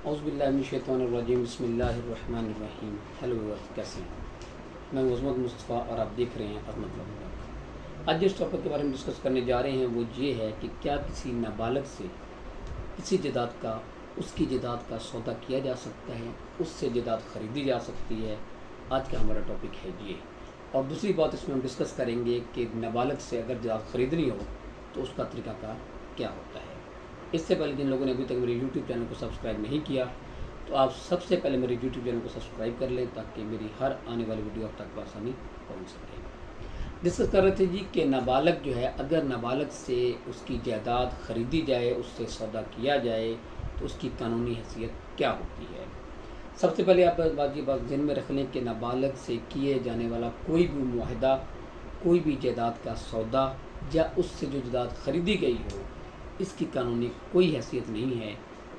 اعوذ باللہ من الشیطان الرجیم بسم اللہ الرحمن الرحیم۔ ہیلو ویورز، کیسے ہیں؟ میں عظمت مصطفیٰ اور آپ دیکھ رہے ہیں عظمت ولاگ۔ آج جس ٹاپک کے بارے میں ڈسکس کرنے جا رہے ہیں وہ یہ ہے کہ کیا کسی نابالغ سے کسی جائیداد کا اس کی جائیداد کا سودا کیا جا سکتا ہے، اس سے جائیداد خریدی جا سکتی ہے۔ آج کا ہمارا ٹاپک ہے یہ، اور دوسری بات اس میں ہم ڈسکس کریں گے کہ نابالغ سے اگر جائیداد خریدنی ہو تو اس کا طریقہ کار کیا ہوتا ہے۔ اس سے پہلے جن لوگوں نے ابھی تک میرے یوٹیوب چینل کو سبسکرائب نہیں کیا تو آپ سب سے پہلے میرے یوٹیوب چینل کو سبسکرائب کر لیں تاکہ میری ہر آنے والی ویڈیو آپ تک بآسانی پہنچ سکے۔ ڈسکس کر رہے تھے جی کہ نابالغ جو ہے، اگر نابالغ سے اس کی جائیداد خریدی جائے، اس سے سودا کیا جائے تو اس کی قانونی حیثیت کیا ہوتی ہے۔ سب سے پہلے آپ یہ بات ذہن میں رکھ لیں کہ نابالغ سے کیے جانے والا کوئی بھی معاہدہ، کوئی بھی جائیداد کا سودا یا اس سے جو جائیداد خریدی گئی ہو، اس کی قانونی کوئی حیثیت نہیں ہے۔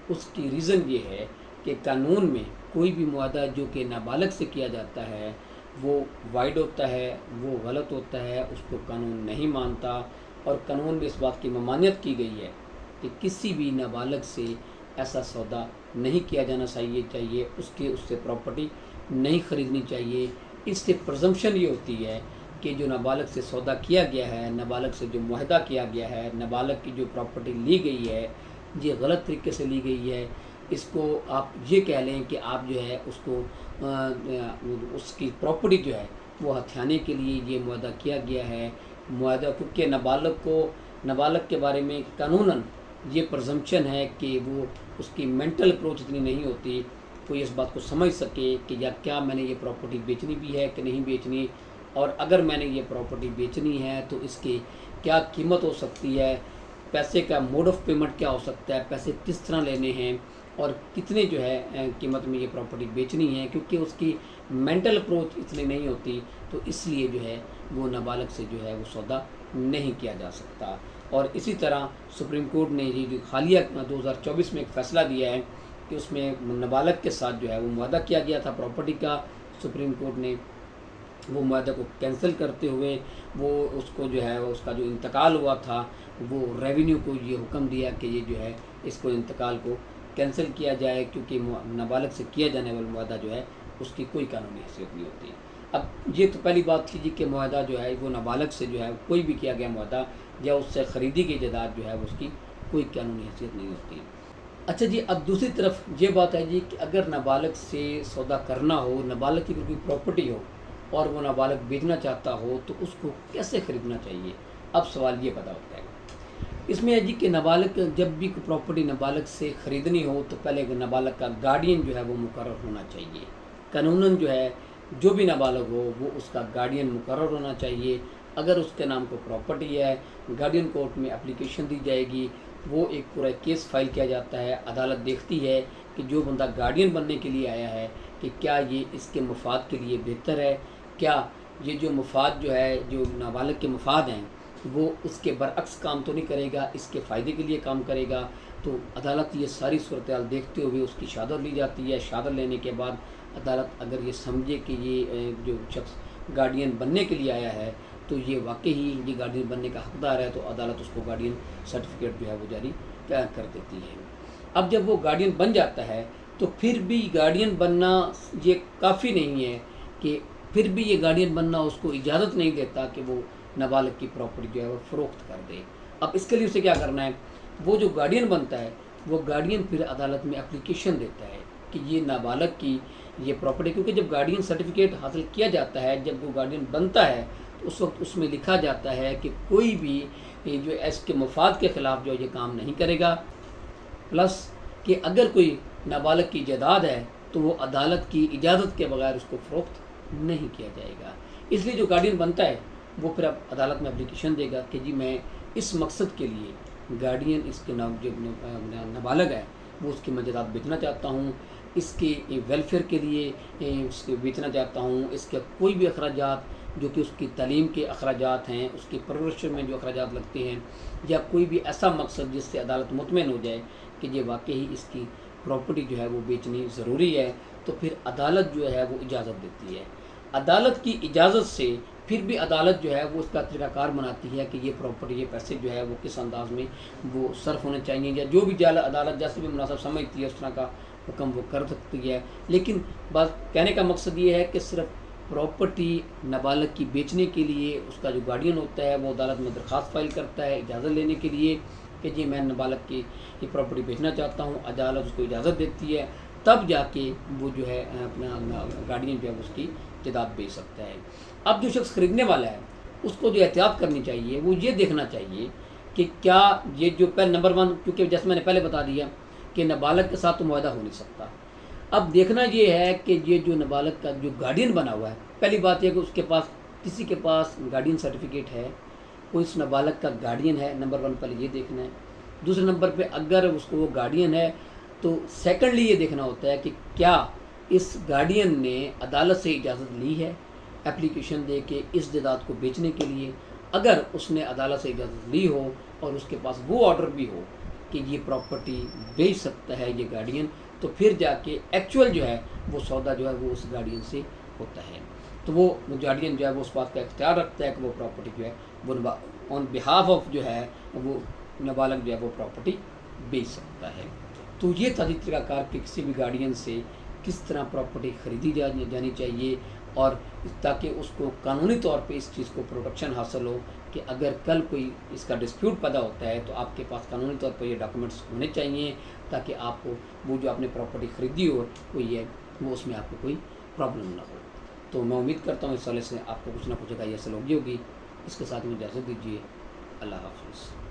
اس کی ریزن یہ ہے کہ قانون میں کوئی بھی معاہدہ جو کہ نابالغ سے کیا جاتا ہے وہ وائڈ ہوتا ہے، وہ غلط ہوتا ہے، اس کو قانون نہیں مانتا، اور قانون میں اس بات کی ممانعت کی گئی ہے کہ کسی بھی نابالغ سے ایسا سودا نہیں کیا جانا چاہیے، اس سے پراپرٹی نہیں خریدنی چاہیے۔ اس سے پرزمپشن یہ ہوتی ہے کہ جو نابالغ سے سودا کیا گیا ہے، نابالغ سے جو معاہدہ کیا گیا ہے، نابالغ کی جو پراپرٹی لی گئی ہے، یہ غلط طریقے سے لی گئی ہے۔ اس کو آپ یہ کہہ لیں کہ آپ جو ہے اس کو اس کی پراپرٹی جو ہے وہ ہتھیانے کے لیے یہ معاہدہ کیا گیا ہے۔ معاہدہ کیونکہ نابالغ کے بارے میں قانوناً یہ پرزمپشن ہے کہ وہ اس کی مینٹل اپروچ اتنی نہیں ہوتی، کوئی اس بات کو سمجھ سکے کہ یا کیا میں نے یہ پراپرٹی بیچنی بھی ہے کہ نہیں بیچنی، اور اگر میں نے یہ پراپرٹی بیچنی ہے تو اس کی کیا قیمت ہو سکتی ہے، پیسے کا موڈ آف پیمنٹ کیا ہو سکتا ہے، پیسے کس طرح لینے ہیں، اور کتنے جو ہے قیمت میں یہ پراپرٹی بیچنی ہے۔ کیونکہ اس کی مینٹل اپروچ اتنی نہیں ہوتی تو اس لیے جو ہے وہ نابالغ سے جو ہے وہ سودا نہیں کیا جا سکتا۔ اور اسی طرح سپریم کورٹ نے یہ جو حالیہ 2024 میں ایک فیصلہ دیا ہے کہ اس میں نابالغ کے ساتھ جو ہے وہ معاہدہ کیا گیا تھا پراپرٹی کا، سپریم کورٹ نے وہ معاہدہ کو کینسل کرتے ہوئے وہ اس کو جو ہے اس کا جو انتقال ہوا تھا وہ ریونیو کو یہ حکم دیا کہ یہ جو ہے اس کو انتقال کو کینسل کیا جائے، کیونکہ نابالغ سے کیا جانے والا معاہدہ جو ہے اس کی کوئی قانونی حیثیت نہیں ہوتی۔ اب یہ تو پہلی بات تھی جی کہ معاہدہ جو ہے وہ نابالغ سے جو ہے کوئی بھی کیا گیا معاہدہ یا اس سے خریدی گئی جائیداد جو ہے اس کی کوئی قانونی حیثیت نہیں ہوتی۔ اچھا جی، اب دوسری طرف یہ بات ہے جی کہ اگر نابالغ سے سودا کرنا ہو، نابالغ کی کوئی پراپرٹی ہو اور وہ نابالغ بیچنا چاہتا ہو تو اس کو کیسے خریدنا چاہیے۔ اب سوال یہ پیدا ہوتا ہے اس میں ہے جی کہ نابالغ جب بھی کوئی پراپرٹی نابالغ سے خریدنی ہو تو پہلے نابالغ کا گارڈین جو ہے وہ مقرر ہونا چاہیے۔ قانوناً جو ہے جو بھی نابالغ ہو وہ اس کا گارڈین مقرر ہونا چاہیے۔ اگر اس کے نام کو پراپرٹی ہے، گارڈین کورٹ میں اپلیکیشن دی جائے گی، وہ ایک پورا کیس فائل کیا جاتا ہے، عدالت دیکھتی ہے کہ جو بندہ گارڈین بننے کے لیے آیا ہے کہ کیا یہ اس کے مفاد کے لیے بہتر ہے، کیا یہ جو مفاد جو ہے جو نابالغ کے مفاد ہیں وہ اس کے برعکس کام تو نہیں کرے گا، اس کے فائدے کے لیے کام کرے گا۔ تو عدالت یہ ساری صورتحال دیکھتے ہوئے اس کی شہادت لی جاتی ہے۔ شہادت لینے کے بعد عدالت اگر یہ سمجھے کہ یہ جو شخص گارڈین بننے کے لیے آیا ہے تو یہ واقعی یہ گارڈین بننے کا حقدار ہے تو عدالت اس کو گارڈین سرٹیفکیٹ جو ہے وہ جاری کر دیتی ہے۔ اب جب وہ گارڈین بن جاتا ہے تو پھر بھی گارڈین بننا یہ کافی نہیں ہے کہ پھر بھی یہ گارڈین بننا اس کو اجازت نہیں دیتا کہ وہ نابالغ کی پراپرٹی جو ہے وہ فروخت کر دے۔ اب اس کے لیے اسے کیا کرنا ہے، وہ جو گارڈین بنتا ہے وہ گارڈین پھر عدالت میں اپلیکیشن دیتا ہے کہ یہ نابالغ کی یہ پراپرٹی، کیونکہ جب گارڈین سرٹیفکیٹ حاصل کیا جاتا ہے، جب وہ گارڈین بنتا ہے تو اس وقت اس میں لکھا جاتا ہے کہ کوئی بھی جو اس کے مفاد کے خلاف جو یہ کام نہیں کرے گا، پلس کہ اگر کوئی نابالغ کی جائیداد ہے تو وہ عدالت کی اجازت کے بغیر اس کو فروخت نہیں کیا جائے گا۔ اس لیے جو گارڈین بنتا ہے وہ پھر اب عدالت میں اپلیکیشن دے گا کہ جی میں اس مقصد کے لیے گارڈین اس کے نام جو نابالغ ہے وہ اس کی میں جائیداد بیچنا چاہتا ہوں، اس کے ویلفیئر کے لیے اس کے بیچنا چاہتا ہوں، اس کے کوئی بھی اخراجات جو کہ اس کی تعلیم کے اخراجات ہیں، اس کی پرورش میں جو اخراجات لگتے ہیں، یا کوئی بھی ایسا مقصد جس سے عدالت مطمئن ہو جائے کہ یہ واقعی اس کی پراپرٹی جو ہے وہ بیچنی ضروری ہے، تو پھر عدالت جو ہے وہ اجازت دیتی ہے۔ عدالت کی اجازت سے پھر بھی عدالت جو ہے وہ اس کا طریقہ کار بناتی ہے کہ یہ پراپرٹی، یہ پیسے جو ہے وہ کس انداز میں وہ صرف ہونے چاہیے، یا جو بھی عدالت جیسے بھی مناسب سمجھتی ہے اس طرح کا حکم وہ کر سکتی ہے. لیکن بات کہنے کا مقصد یہ ہے کہ صرف پراپرٹی نابالغ کی بیچنے کے لیے اس کا جو گارڈین ہوتا ہے وہ عدالت میں درخواست فائل کرتا ہے اجازت لینے کے لیے کہ جی میں نابالغ کی یہ پراپرٹی بیچنا چاہتا ہوں. عدالت اس کو اجازت دیتی ہے, تب جا کے وہ جو ہے اپنا گارڈین جو ہے اس کی جائیداد بیچ سکتا ہے. اب جو شخص خریدنے والا ہے اس کو جو احتیاط کرنی چاہیے وہ یہ دیکھنا چاہیے کہ کیا یہ جو نمبر 1, کیونکہ جیسے میں نے پہلے بتا دیا کہ نابالغ کے ساتھ تو معاہدہ ہو نہیں سکتا. اب دیکھنا یہ ہے کہ یہ جو نابالغ کا جو گارڈین بنا ہوا ہے, پہلی بات یہ کہ اس کے پاس کسی کے پاس گارڈین سرٹیفکیٹ ہے, کوئی اس نابالغ کا گارڈین ہے. نمبر 1 پہلے یہ دیکھنا ہے. دوسرے نمبر پہ اگر اس کو وہ گارڈین ہے تو سیکنڈلی یہ دیکھنا ہوتا ہے کہ کیا اس گارڈین نے عدالت سے اجازت لی ہے اپلیکیشن دے کے اس جائیداد کو بیچنے کے لیے. اگر اس نے عدالت سے اجازت لی ہو اور اس کے پاس وہ آرڈر بھی ہو کہ یہ پراپرٹی بیچ سکتا ہے یہ گارڈین, تو پھر جا کے ایکچوئل جو ہے وہ سودا جو ہے وہ اس گارڈین سے ہوتا ہے. تو وہ گارڈین جو ہے وہ اس بات کا اختیار رکھتا ہے کہ وہ پراپرٹی جو ہے وہ آن بہاف آف جو ہے وہ نابالغ جو ہے وہ پراپرٹی بیچ سکتا ہے. تو یہ تھا طریقہ کار کہ کسی بھی گارڈین سے کس طرح پراپرٹی خریدی جانی چاہیے, اور تاکہ اس کو قانونی طور پہ اس چیز کو پروٹیکشن حاصل ہو کہ اگر کل کوئی اس کا ڈسپیوٹ پیدا ہوتا ہے تو آپ کے پاس قانونی طور پر یہ ڈاکومنٹس ہونے چاہیے تاکہ آپ کو وہ جو آپ نے پراپرٹی خریدی ہو وہ اس میں آپ کو کوئی پرابلم نہ ہو. تو میں امید کرتا ہوں اس حوالے سے آپ کو کچھ نہ کچھ جگہ یہ حاصل ہوگی. اس کے ساتھ میں اجازت دیجیے. اللہ حافظ.